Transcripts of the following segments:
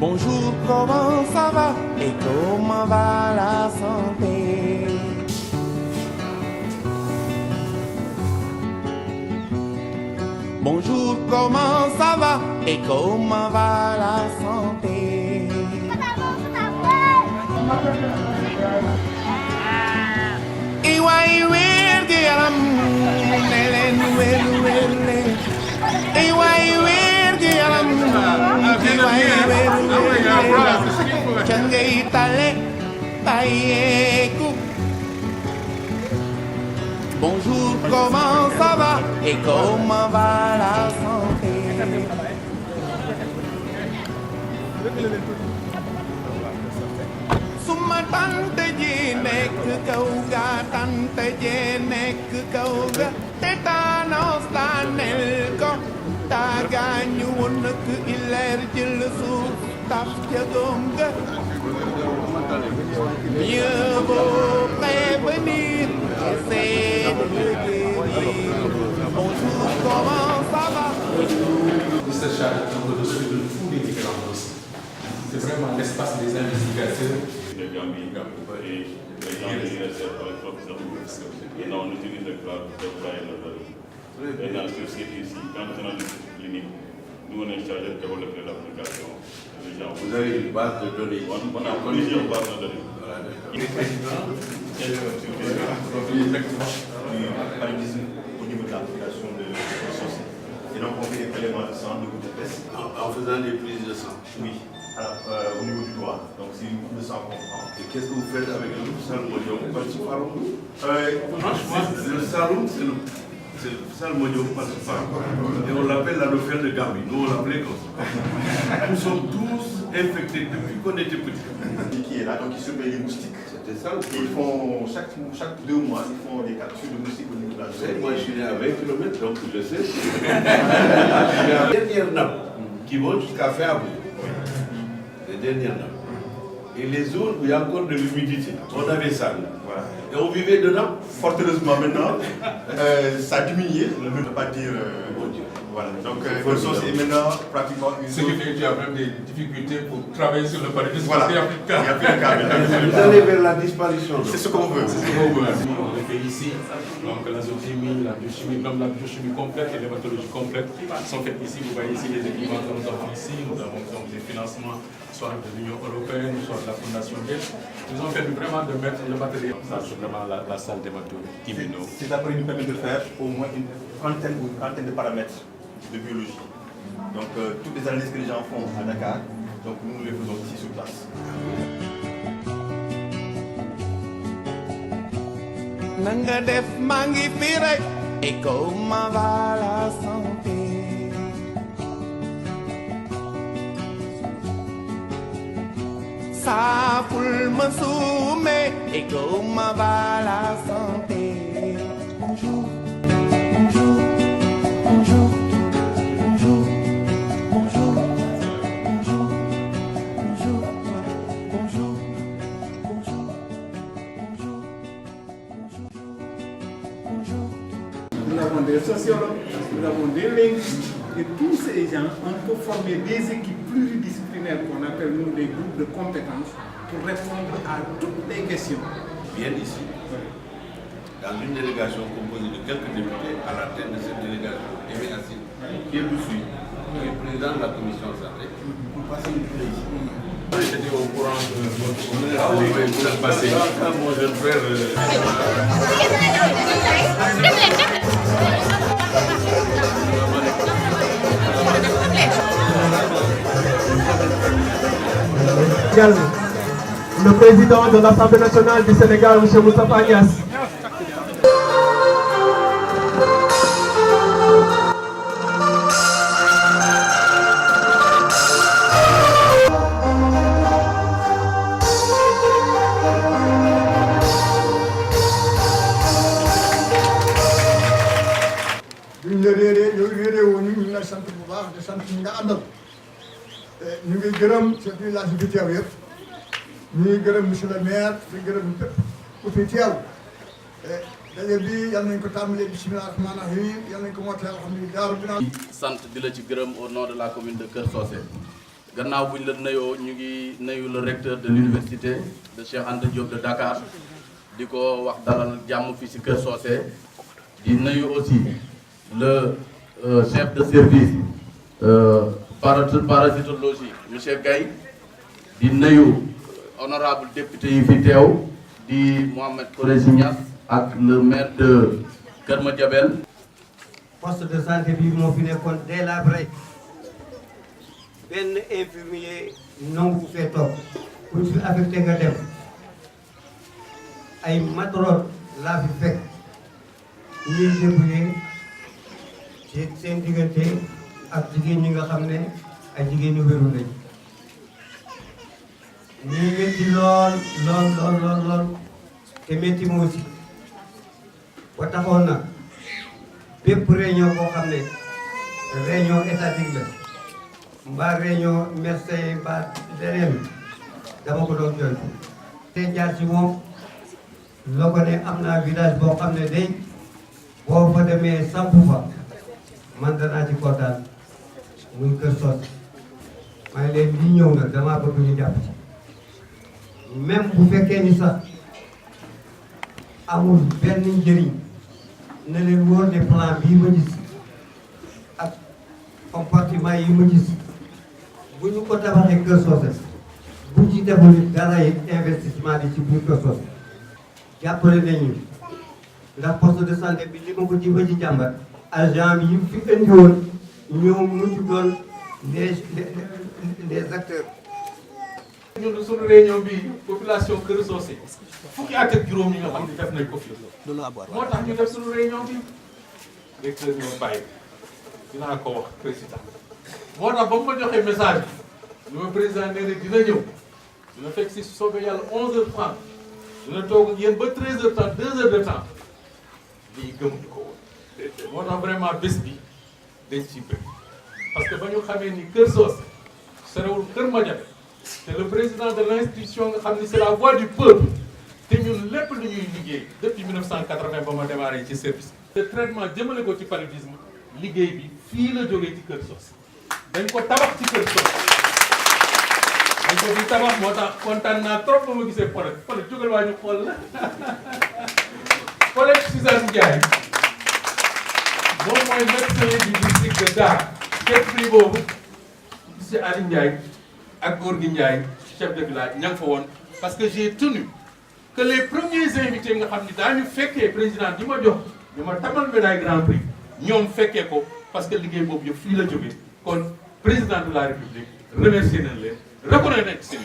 Bonjour, comment ça va et comment va la santé? Bonjour, comment ça va et comment va la santé? Bonjour, comment ça va et comment va la santé? Suma tante ji nekk kaw ga tante ji nekk kaw ga tétanos daaneel ko taagaañu woon nak ileer jël suuf taf ca doom ga mieux vaut prévenir qu'essayer de guérir. Bonjour, comment ça va? Cette charge de tous les différents dossiers. C'est vraiment l'espace des investigateurs. De Gambie et les gens de l'université pour les professeurs. Maintenant, on utilise le cloud pour travailler notre données. Maintenant, sur ce site ici, quand on a une clinique, nous on est chargé de développer l'application. Vous avez une base de données. On a plusieurs bases de données. Le président paludisme au niveau de l'application de ressources. Et donc on fait des prélèvements de sang, de gouttes de peste. en faisant des prises de sang. Oui, au niveau du doigt. Donc c'est une goutte de sang qu'on prend. Et qu'est-ce que vous faites avec le salmodium? Franchement, le salon, c'est le salmodium participant. Et on l'appelle l'anophèle de Gambie. Nous, on l'appelait comme ça. Nous sommes tous infectés depuis qu'on était petits. Qui est là, donc ils surveillent les moustiques. C'était ça le Ils font chaque 2 mois, ils font des captures de moustiques au niveau de la zone. Moi, je suis né à 20 km, donc je sais. Je suis à la dernière nappe qui vont jusqu'à Ferme. Les dernières nappes. Et les zones où il y a encore de l'humidité, on avait ça. Voilà. Et on vivait dedans. Fort heureusement maintenant, ça a diminué, on ne peut pas dire. Voilà, donc le sauce est maintenant pratiquement une Ce qui fait que tu as même des difficultés pour travailler sur le paludisme. Voilà. Il n'y a plus de cas. Il n'y a plus de cas. Vous allez vers la disparition. C'est ce qu'on veut. On le fait ici. Donc l'azochimie, la biochimie, même la biochimie complète et l'hématologie complète sont faites ici. Vous voyez ici les équipements que nous avons ici. Nous avons donc des financements, soit de l'Union européenne, soit de la Fondation Gates. Nous avons fait vraiment de mettre le matériel. Ça, c'est vraiment la salle d'hématologie immuno. Cet après-midi nous permet de faire au moins une trentaine ou une quarantaine de paramètres de biologie. Donc toutes les analyses que les gens font à Dakar, donc nous les faisons ici sur place. Nanga def mangi fi rek et comment va la santé? Saful ma soume et comment va la santé? Bonjour, bonjour, bonjour, bonjour, bonjour, bonjour, bonjour, bonjour, bonjour, bonjour. Nous avons des sociologues, nous avons des linguistes, et tous ces gens, on peut former des équipes pluridisciplinaires qu'on appelle nous des groupes de compétences pour répondre à toutes les questions. Viennent ici, dans une délégation composée de quelques députés, à la tête de cette délégation, Aimé Assine, qui est Boussoui, qui est président de la commission santé, pour passer une journée ici. J'étais au courant de votre vous êtes passé. Mon jeune frère. Le président de l'Assemblée nationale du Sénégal, M. Moustapha Niasse. ñu ngi gërëm chef de village bi teew yëpp ñu ngi gërëm monsieur le maire di gërëm bépp ku fi teew daje bi yal nañ ko tàmbalee bismillah rahmaani rahim yal nañ ko mottee alhamdulilah rabbil alamin. sant di la ci gërëm au nom de la commune de Kër Socé gannaaw buñ la nuyoo ñu ngi nuyu le recteur de l'université de Cheikh Anta Diop de Dakar di ko wax dalal jàmm fii ci Kër Socé di nuyu aussi le chef de service parasitologie monsieur Gaye di nuyu honorable député yi fi teew di Mohamed Khoureyssi Niass ak le maire de Kër Madiabel. poste de santé bi moo fi nekkoon délabré benn infirmier nangu fee toog ku ci affecté nga dem ay matrone laa fi fekk ñuy débrouiller ci seen diggante ak jigéen ñi nga xam ne ay jigéen ñu wéru lañ ñuy métti lool te métti moo aussi ba taxoon na bépp réunion boo xam ne réunion étatique la mbaa réunion médecin mbaa leneen dama ko doon jooytu te jaar ci moom loo ko ne am naa village boo xam ne day boo fa demee samp fa man danaa ci kontaan muy Kër Socé maa ngi leen di ñëw nag damaa bëgg ñu jàpp ci même bu fekkee ni sax amul benn njëriñ ne leen wóor ne plan bii ma gis ak compartiment yi ma gis bu ñu ko tabaxee Kër Socé bu ci deful dara yi investissement bi ci biir Kër Socé jàppale nañu ndax poste de santé bi li ma ko ci ba ci jàmbat agent bi yi fi indi woon ñoo mujj doon les acteurs. ñun suñu réunion bi population Kër Socé fukki at ak juróom yi nga xam ne def nañ ko fi moo tax ñu def suñu réunion bi directeur ñoo bàyyi dinaa ko wax président moo tax ba mu ma joxee message bi ñu ma président nee na dina ñëw dina fekk si soobee yàlla 11h30 dina toog ak yéen ba 13h30 2 heures de temps lii gëmuñu ko woon moo tax vraiment bés bi dañ ciy bëgg parce que ba ñu xamee ni Kër Socé sorewul Kër Madiabel c'est le président de l'institution nga xam ni c'est la voix du peuple te ñun lépp lu ñuy liggéey depuis 1980 ba ma démarré ci service de traitement jëmale ko ci paludisme liggéey bi fii la jógee ci Kër Socé dañ ko tabax ci Kër Socé dañ ko fi tabax moo tax kontaan naa trop ba ma gisee Paulette jógal waa ñu xool la Paulette Suzanne Ndiaye moom mooy médecin du district de Dar chef prix boobu monsieur Ali Ndiaye ak Gorgui Ndiaye chef de village ña nga fa woon parce que j'ai tenu que les premiers invités nga xam ni daañu fekkee président di ma jox ñu ma tamal médaille grand prix ñoom fekkee ko parce que liggéey boobu yëpp fii la jógee kon président de la république remercier nañ leen reconnaître nañ seen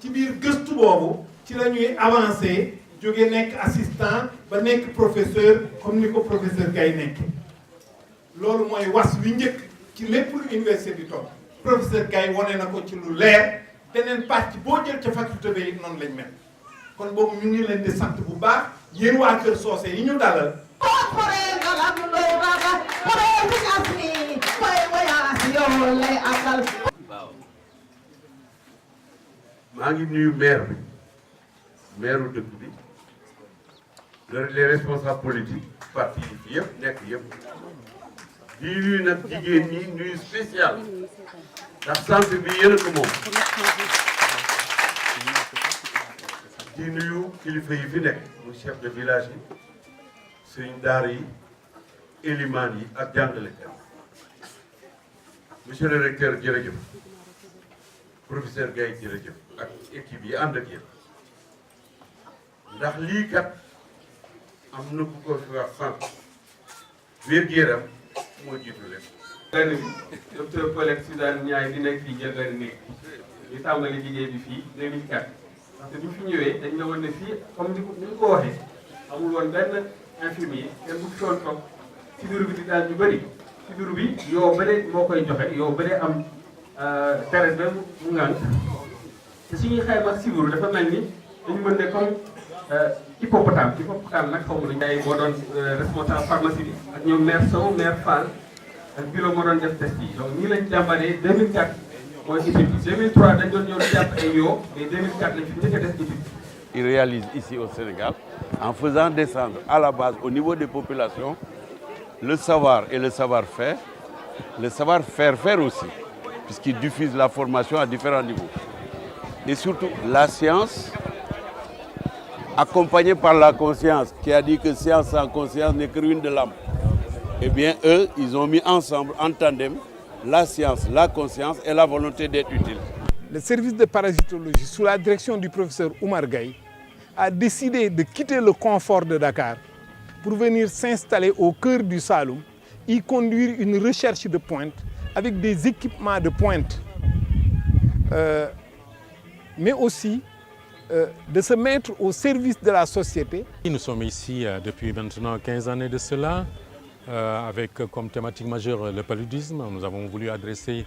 ci biir gëstu boobu ci la ñuy avancé jóge nekk assistant ba nekk professeur comme ni ko professeur Gaye nekk loolu mooy was wi njëkk ci lépp lu université di toog professeur Gaye wane na ko ci lu leer beneen pàcc boo jël ca faculté bi it noonu lañ mel kon boobu ñu ngi leen di sant bu baax yéen waa Kër Socé yi ñu dalal. waaw maa ngi nuyu maire bi maire dëkk bi les responsables politiques parti yi fi yëpp nekk yëpp di nuyu nag jigéen ñi nuyu spécial ndax santé bi yéen a ko moom di nuyu kilifa yi fi nekk mu chef de village yi sëriñ daara yi élimaan yi ak jàngalekat monsieur le recteur jërëjëf professeur Gaye jërëjëf ak équipe yi ànd ak yéen ndax lii kat am na ku ko fi wax sànq wér-gu-yaram moo jiitu leen. benn bi docteur Paulette Suzanne Ndiaye di nekk fii jël benn néeg ñu tàmbali liggéey bi fii 2004 parce que bi ñu fi ñëwee dañ la woon ne fii comme ni ñu ko waxee amul woon benn infirmier kenn bu fi doon toog ci bureau bi di daal ñu bëri ci bureau bi yow bële moo koy joxe yow bële am deret ba mu ngànk te suñuy xayma si bureau dafa mel ni dañu mën ne comme hippopotame nag xaw ma la. moo doon responsable pharmacie bi ak ñoom maire Sow maire Fall ak bureau moo doon def test yi donc nii lañ jàmbalee 2004 mooy étude bi 2003 dañ doon ñëw di jàpp ay yoo mais 2004 lañ fi njëkk a def étude. Il réalise ici au Sénégal en faisant descendre à la base au niveau des populations le savoir et le savoir-faire le savoir-faire aussi, puisqu'il diffuse la formation à différents niveaux. Et surtout, la science, accompagnée par la conscience, qui a dit que science sans conscience n'est que ruine de l'âme. Eh bien, eux, ils ont mis ensemble, en tandem, la science, la conscience et la volonté d'être utile. Le service de parasitologie, sous la direction du professeur Oumar Gaye, a décidé de quitter le confort de Dakar pour venir s'installer au cœur du Saloum, y conduire une recherche de pointe avec des équipements de pointe, mais aussi de se mettre au service de la société. Nous sommes ici depuis maintenant 15 années de cela, avec comme thématique majeure le paludisme. Nous avons voulu adresser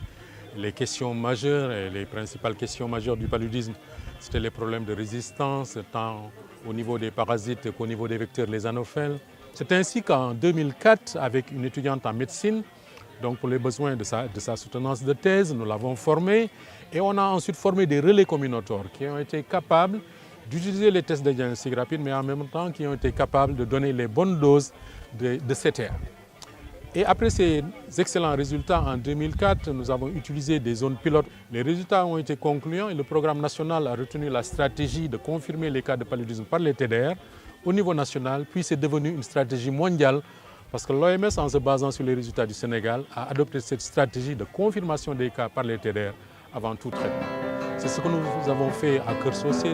les questions majeures et les principales questions majeures du paludisme. C'était les problèmes de résistance, tant au niveau des parasites qu'au niveau des vecteurs, les anophèles. C'est ainsi qu'en 2004, avec une étudiante en médecine, donc pour les besoins de sa soutenance de thèse, nous l'avons formée et on a ensuite formé des relais communautaires qui ont été capables d'utiliser les tests de diagnostic rapide, mais en même temps qui ont été capables de donner les bonnes doses de CTR. Et après ces excellents résultats, en 2004, nous avons utilisé des zones pilotes. Les résultats ont été concluants et le programme national a retenu la stratégie de confirmer les cas de paludisme par les TDR au niveau national, puis c'est devenu une stratégie mondiale parce que l'OMS, en se basant sur les résultats du Sénégal, a adopté cette stratégie de confirmation des cas par les TDR avant tout traitement. C'est ce que nous avons fait à Keur Socé.